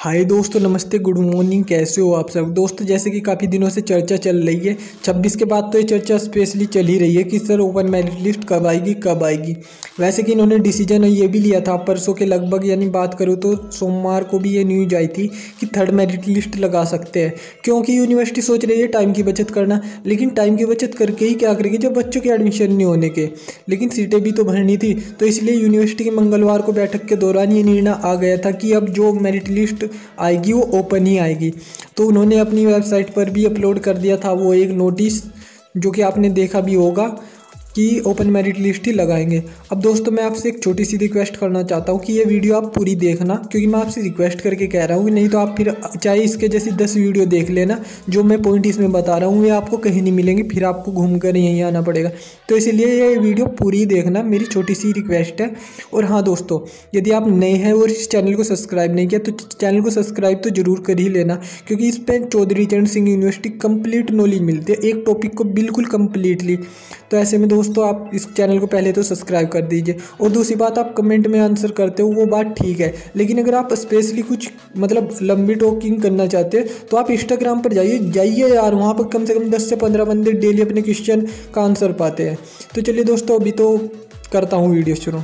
हाय दोस्तों, नमस्ते, good morning. कैसे हो आप सब दोस्तों। जैसे कि काफ़ी दिनों से चर्चा चल रही है 26 के बाद, तो ये चर्चा स्पेशली चल ही रही है कि सर ओपन मेरिट लिस्ट कब आएगी कब आएगी। वैसे कि इन्होंने डिसीजन ये भी लिया था परसों के लगभग, यानी बात करूँ तो सोमवार को भी ये न्यूज आई थी कि थर्ड मेरिट लिस्ट लगा सकते हैं, क्योंकि यूनिवर्सिटी सोच रही है टाइम की बचत करना। लेकिन टाइम की बचत करके ही क्या करेगी जब बच्चों के एडमिशन नहीं होने के, लेकिन सीटें भी तो भरनी थी। तो इसलिए यूनिवर्सिटी की मंगलवार को बैठक के दौरान ये निर्णय आ गया था कि अब जो मेरिट लिस्ट आएगी वो ओपन ही आएगी। तो उन्होंने अपनी वेबसाइट पर भी अपलोड कर दिया था वो एक नोटिस, जो कि आपने देखा भी होगा कि ओपन मेरिट लिस्ट ही लगाएंगे। अब दोस्तों मैं आपसे एक छोटी सी रिक्वेस्ट करना चाहता हूँ कि ये वीडियो आप पूरी देखना, क्योंकि मैं आपसे रिक्वेस्ट करके कह रहा हूँ, नहीं तो आप फिर चाहे इसके जैसी 10 वीडियो देख लेना, जो मैं पॉइंट इसमें बता रहा हूँ ये आपको कहीं नहीं मिलेंगे, फिर आपको घूम कर यहीं आना पड़ेगा। तो इसीलिए ये वीडियो पूरी देखना, मेरी छोटी सी रिक्वेस्ट है। और हाँ दोस्तों, यदि आप नए हैं और इस चैनल को सब्सक्राइब नहीं किया तो चैनल को सब्सक्राइब तो जरूर कर ही लेना, क्योंकि इस पर चौधरी चरण सिंह यूनिवर्सिटी कंप्लीट नॉलेज मिलती है एक टॉपिक को बिल्कुल कंप्लीटली। तो ऐसे में दोस्तों आप इस चैनल को पहले तो सब्सक्राइब कर दीजिए। और दूसरी बात, आप कमेंट में आंसर करते हो वो बात ठीक है, लेकिन अगर आप स्पेशली कुछ मतलब लंबी टॉकिंग करना चाहते हैं तो आप इंस्टाग्राम पर जाइए यार, वहाँ पर कम से कम 10 से 15 बंदे डेली अपने क्वेश्चन का आंसर पाते हैं। तो चलिए दोस्तों, अभी तो करता हूँ वीडियो शुरू।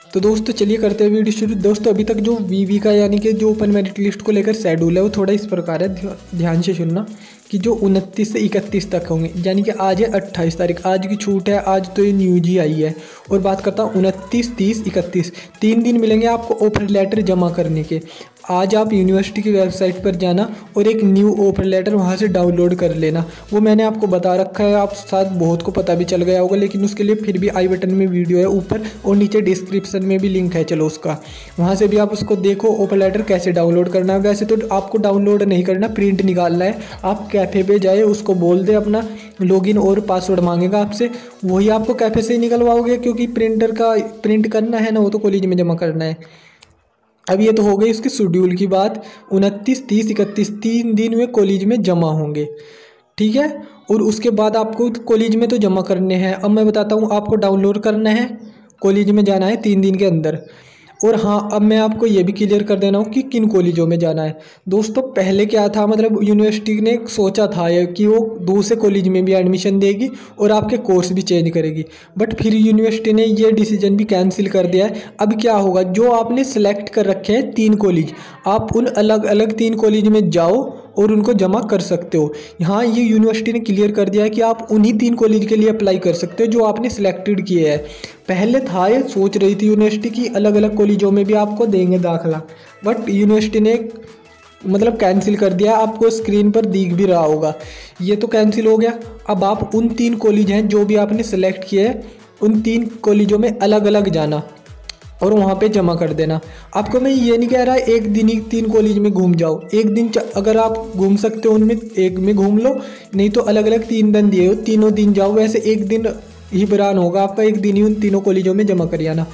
तो दोस्तों चलिए करते हैं वीडियो शुरू। दोस्तों अभी तक जो वीवी का यानी कि जो ओपन मेरिट लिस्ट को लेकर शेड्यूल है वो थोड़ा इस प्रकार है, ध्यान से सुनना, कि जो 29 से 31 तक होंगे, यानी कि आज है 28 तारीख, आज की छूट है, आज तो ये न्यूज ही आई है। और बात करता हूँ 29, 30, 31, 3 दिन मिलेंगे आपको ऑफर लेटर जमा करने के। आज आप यूनिवर्सिटी की वेबसाइट पर जाना और एक न्यू ऑफर लेटर वहाँ से डाउनलोड कर लेना। वो मैंने आपको बता रखा है, आप शायद बहुत को पता भी चल गया होगा, लेकिन उसके लिए फिर भी आई बटन में वीडियो है ऊपर, और नीचे डिस्क्रिप्शन में भी लिंक है, चलो उसका, वहाँ से भी आप उसको देखो ऑफर लेटर कैसे डाउनलोड करना है। वैसे तो आपको डाउनलोड नहीं करना, प्रिंट निकालना है। आप कैफ़े पे जाए, उसको बोल दे अपना लॉगिन और पासवर्ड मांगेगा आपसे, वही आपको कैफ़े से ही निकलवाओगे, क्योंकि प्रिंट करना है ना, वो तो कॉलेज में जमा करना है। अब ये तो हो गई उसके शेड्यूल की बात। 29, 30, 31 3 दिन में कॉलेज में जमा होंगे, ठीक है। और उसके बाद आपको कॉलेज में तो जमा करने हैं। अब मैं बताता हूँ, आपको डाउनलोड करना है, कॉलेज में जाना है 3 दिन के अंदर। और हाँ, अब मैं आपको ये भी क्लियर कर देना हूँ कि किन कॉलेजों में जाना है। दोस्तों पहले क्या था, मतलब यूनिवर्सिटी ने सोचा था ये कि वो दूसरे कॉलेज में भी एडमिशन देगी और आपके कोर्स भी चेंज करेगी, बट फिर यूनिवर्सिटी ने ये डिसीजन भी कैंसिल कर दिया है। अब क्या होगा, जो आपने सेलेक्ट कर रखे हैं 3 कॉलेज, आप उन अलग अलग 3 कॉलेज में जाओ और उनको जमा कर सकते हो। यहाँ ये यूनिवर्सिटी ने क्लियर कर दिया है कि आप उन्हीं 3 कॉलेज के लिए अप्लाई कर सकते हो जो आपने सिलेक्टेड किए हैं। पहले था ये सोच रही थी यूनिवर्सिटी की अलग अलग कॉलेजों में भी आपको देंगे दाखला, बट यूनिवर्सिटी ने मतलब कैंसिल कर दिया। आपको स्क्रीन पर दिख भी रहा होगा, ये तो कैंसिल हो गया। अब आप उन 3 कॉलेज हैं जो भी आपने सेलेक्ट किए हैं, उन 3 कॉलेजों में अलग अलग जाना और वहाँ पे जमा कर देना। आपको मैं ये नहीं कह रहा एक दिन ही 3 कॉलेज में घूम जाओ, एक दिन अगर आप घूम सकते हो उनमें एक में घूम लो, नहीं तो अलग अलग 3 दिन दिए हो, तीनों दिन जाओ। वैसे एक दिन ही बरान होगा आपका, एक दिन ही उन तीनों कॉलेजों में जमा कर आना।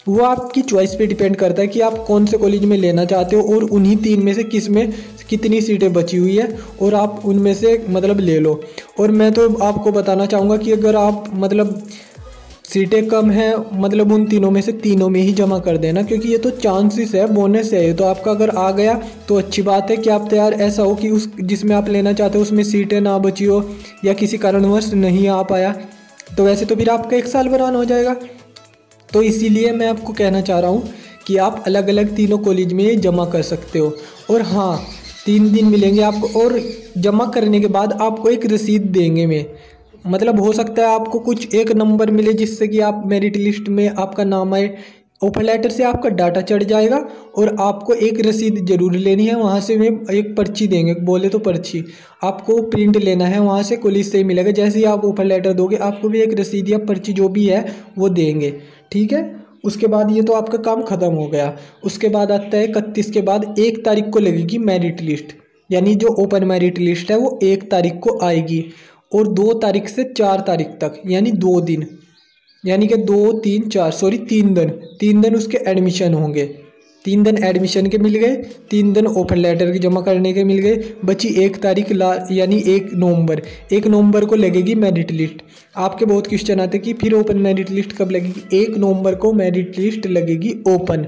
वो आपकी चॉइस पे डिपेंड करता है कि आप कौन से कॉलेज में लेना चाहते हो, और उन्हीं 3 में से किस में कितनी सीटें बची हुई है और आप उनमें से मतलब ले लो। और मैं तो आपको बताना चाहूँगा कि अगर आप मतलब सीटें कम हैं, मतलब उन तीनों में से तीनों में ही जमा कर देना, क्योंकि ये तो चांसेस है, बोनस है ये तो आपका। अगर आ गया तो अच्छी बात है कि आप तैयार, ऐसा हो कि उस जिसमें आप लेना चाहते हो उसमें सीटें ना बची हो या किसी कारणवश नहीं आ पाया, तो वैसे तो फिर आपका 1 साल बरान हो जाएगा। तो इसीलिए मैं आपको कहना चाह रहा हूँ कि आप अलग अलग तीनों कॉलेज में जमा कर सकते हो। और हाँ, 3 दिन मिलेंगे आपको, और जमा करने के बाद आपको एक रसीद देंगे में, मतलब हो सकता है आपको कुछ एक नंबर मिले जिससे कि आप मेरिट लिस्ट में आपका नाम आए। ऑफर लेटर से आपका डाटा चढ़ जाएगा और आपको एक रसीद जरूर लेनी है, वहाँ से वे एक पर्ची देंगे, बोले तो पर्ची आपको प्रिंट लेना है, वहाँ से कॉलेज से ही मिलेगा। जैसे ही आप ऑफर लेटर दोगे आपको भी एक रसीद या पर्ची जो भी है वो देंगे, ठीक है। उसके बाद ये तो आपका काम ख़त्म हो गया। उसके बाद आता है 31 के बाद 1 तारीख को लगेगी मेरिट लिस्ट, यानी जो ओपन मेरिट लिस्ट है वो 1 तारीख को आएगी, और 2 तारीख से 4 तारीख तक यानी 2 दिन, यानी कि 2, 3, 4 3 दिन उसके एडमिशन होंगे, 3 दिन एडमिशन के मिल गए, 3 दिन ऑफर लेटर के जमा करने के मिल गए, बची 1 तारीख यानी 1 नवंबर को लगेगी मेरिट लिस्ट। आपके बहुत क्वेश्चन आते कि फिर ओपन मेरिट लिस्ट कब लगेगी? 1 नवंबर को मेरिट लिस्ट लगेगी ओपन।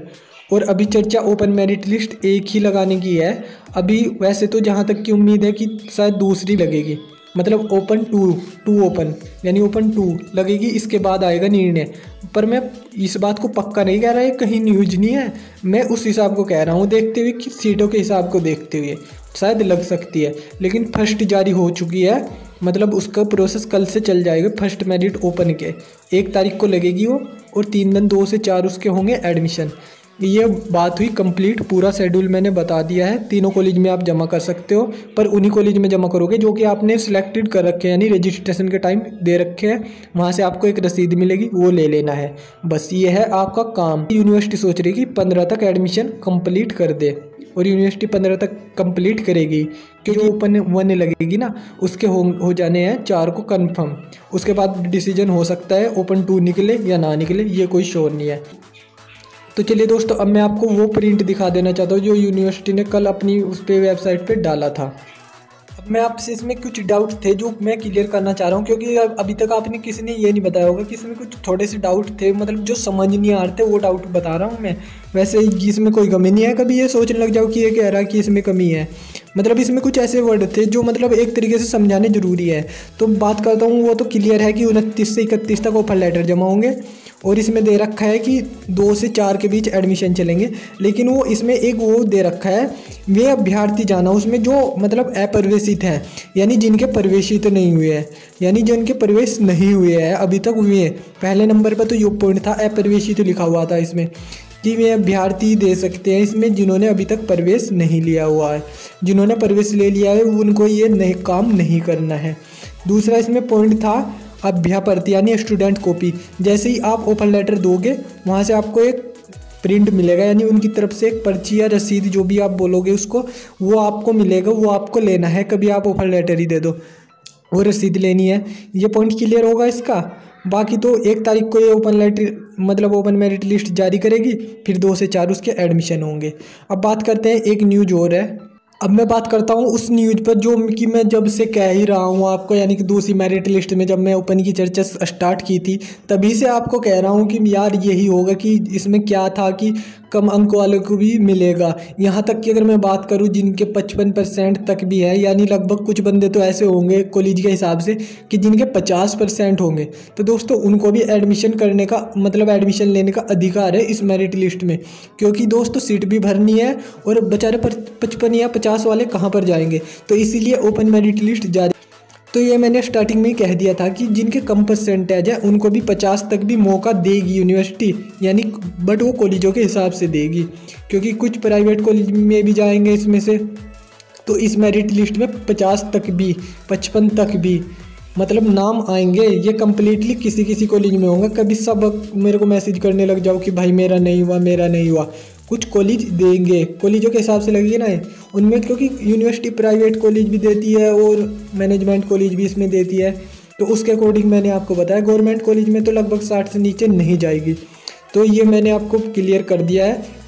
और अभी चर्चा ओपन मेरिट लिस्ट एक ही लगाने की है अभी। वैसे तो जहाँ तक की उम्मीद है कि शायद दूसरी लगेगी, मतलब ओपन टू ओपन यानी ओपन 2 लगेगी, इसके बाद आएगा निर्णय। पर मैं इस बात को पक्का नहीं कह रहा है, कहीं न्यूज नहीं है, मैं उस हिसाब को कह रहा हूँ देखते हुए कि सीटों के हिसाब को देखते हुए शायद लग सकती है। लेकिन फर्स्ट जारी हो चुकी है, मतलब उसका प्रोसेस कल से चल जाएगा। फर्स्ट मेरिट ओपन के 1 तारीख को लगेगी वो, और 3 दिन 2 से 4 उसके होंगे एडमिशन। ये बात हुई कंप्लीट, पूरा शेड्यूल मैंने बता दिया है। तीनों कॉलेज में आप जमा कर सकते हो, पर उन्हीं कॉलेज में जमा करोगे जो कि आपने सिलेक्टेड कर रखे हैं, यानी रजिस्ट्रेशन के टाइम दे रखे हैं। वहाँ से आपको एक रसीद मिलेगी, वो ले लेना है, बस ये है आपका काम। यूनिवर्सिटी सोच रही है कि 15 तक एडमिशन कंप्लीट कर दे, और यूनिवर्सिटी 15 तक कंप्लीट करेगी, क्योंकि ओपन 1 लगेगी ना, उसके हो जाने हैं 4 को कन्फर्म। उसके बाद डिसीजन हो सकता है ओपन 2 निकले या ना निकले, ये कोई श्योर नहीं है। तो चलिए दोस्तों, अब मैं आपको वो प्रिंट दिखा देना चाहता हूँ जो यूनिवर्सिटी ने कल अपनी उस पे वेबसाइट पे डाला था। अब मैं आपसे इसमें कुछ डाउट थे जो मैं क्लियर करना चाह रहा हूँ, क्योंकि अभी तक आपने किसी ने ये नहीं बताया होगा कि इसमें कुछ थोड़े से डाउट थे, मतलब जो समझ नहीं आ रहे थे, वो डाउट बता रहा हूँ मैं। वैसे इसमें कोई कमी नहीं है, कभी ये सोचने लग जाओ कि ये कह रहा है कि इसमें कमी है। मतलब इसमें कुछ ऐसे वर्ड थे जो मतलब एक तरीके से समझाने ज़रूरी है। तो बात करता हूँ, वो तो क्लियर है कि 29 से 31 तक ऑफर लेटर जमा होंगे, और इसमें दे रखा है कि 2 से 4 के बीच एडमिशन चलेंगे। लेकिन वो इसमें एक वो दे रखा है, वे अभ्यर्थी जाना, उसमें जो मतलब अप्रवेशित हैं, यानी जिनके प्रवेशित नहीं हुए हैं, यानी जिनके प्रवेश नहीं हुए हैं अभी तक हुए हैं। पहले नंबर पर तो ये पॉइंट था, अप्रवेशित लिखा हुआ था इसमें कि वे अभ्यर्थी दे सकते हैं इसमें जिन्होंने अभी तक प्रवेश नहीं लिया हुआ है। जिन्होंने प्रवेश ले लिया है उनको ये काम नहीं करना है। दूसरा इसमें पॉइंट था अभ्यर्थी यानी स्टूडेंट कॉपी। जैसे ही आप ऑफर लेटर दोगे, वहाँ से आपको एक प्रिंट मिलेगा, यानी उनकी तरफ से एक पर्ची या रसीद जो भी आप बोलोगे उसको, वो आपको मिलेगा, वो आपको लेना है। कभी आप ऑफर लेटर ही दे दो, वो रसीद लेनी है। ये पॉइंट क्लियर होगा इसका। बाकी तो 1 तारीख को ये ओपन लेटर मतलब ओपन मेरिट लिस्ट जारी करेगी, फिर 2 से 4 उसके एडमिशन होंगे। अब बात करते हैं, एक न्यूज और है। अब मैं बात करता हूँ उस न्यूज़ पर जो कि मैं जब से कह ही रहा हूँ आपको, यानी कि दूसरी मेरिट लिस्ट में जब मैं ओपन की चर्चा स्टार्ट की थी, तभी से आपको कह रहा हूँ कि यार यही होगा कि इसमें क्या था कि कम अंक वालों को भी मिलेगा। यहाँ तक कि अगर मैं बात करूँ जिनके 55% तक भी है, यानी लगभग कुछ बंदे तो ऐसे होंगे कॉलेज के हिसाब से कि जिनके 50% होंगे, तो दोस्तों उनको भी एडमिशन करने का मतलब एडमिशन लेने का अधिकार है इस मेरिट लिस्ट में। क्योंकि दोस्तों सीट भी भरनी है, और बेचारे 55 या 50 वाले कहाँ पर जाएंगे, तो इसीलिए ओपन मेरिट लिस्ट जारी। तो ये मैंने स्टार्टिंग में ही कह दिया था कि जिनके कम परसेंटेज है उनको भी 50 तक भी मौका देगी यूनिवर्सिटी, यानी बट वो कॉलेजों के हिसाब से देगी, क्योंकि कुछ प्राइवेट कॉलेज में भी जाएंगे इसमें से। तो इस मेरिट लिस्ट में 50 तक भी 55 तक भी मतलब नाम आएंगे। ये कम्प्लीटली किसी किसी कॉलेज में होंगे। कभी सब मेरे को मैसेज करने लग जाओ कि भाई मेरा नहीं हुआ, मेरा नहीं हुआ। कुछ कॉलेज देंगे, कॉलेजों के हिसाब से लगेगी ना उनमें, क्योंकि यूनिवर्सिटी प्राइवेट कॉलेज भी देती है और मैनेजमेंट कॉलेज भी इसमें देती है। तो उसके अकॉर्डिंग मैंने आपको बताया, गवर्नमेंट कॉलेज में तो लगभग 60 से नीचे नहीं जाएगी। तो ये मैंने आपको क्लियर कर दिया है।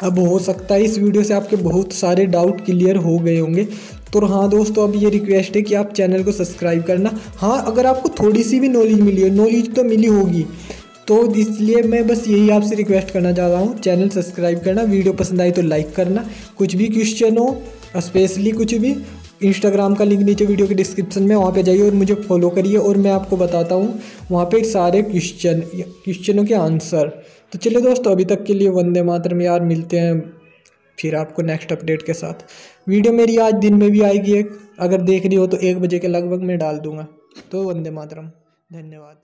अब हो सकता है इस वीडियो से आपके बहुत सारे डाउट क्लियर हो गए होंगे। तो हाँ दोस्तों, अब ये रिक्वेस्ट है कि आप चैनल को सब्सक्राइब करना। हाँ, अगर आपको थोड़ी सी भी नॉलेज मिली हो, नॉलेज तो मिली होगी, तो इसलिए मैं बस यही आपसे रिक्वेस्ट करना चाह रहा हूँ, चैनल सब्सक्राइब करना। वीडियो पसंद आई तो लाइक करना। कुछ भी क्वेश्चन हो, स्पेशली कुछ भी, इंस्टाग्राम का लिंक नीचे वीडियो के डिस्क्रिप्शन में, वहाँ पे जाइए और मुझे फॉलो करिए, और मैं आपको बताता हूँ वहाँ पे सारे क्वेश्चनों के आंसर। तो चलिए दोस्तों, अभी तक के लिए वंदे मातरम यार। मिलते हैं फिर आपको नेक्स्ट अपडेट के साथ। वीडियो मेरी आज दिन में भी आएगी एक, अगर देख रही हो तो 1 बजे के लगभग मैं डाल दूँगा। तो वंदे मातरम, धन्यवाद।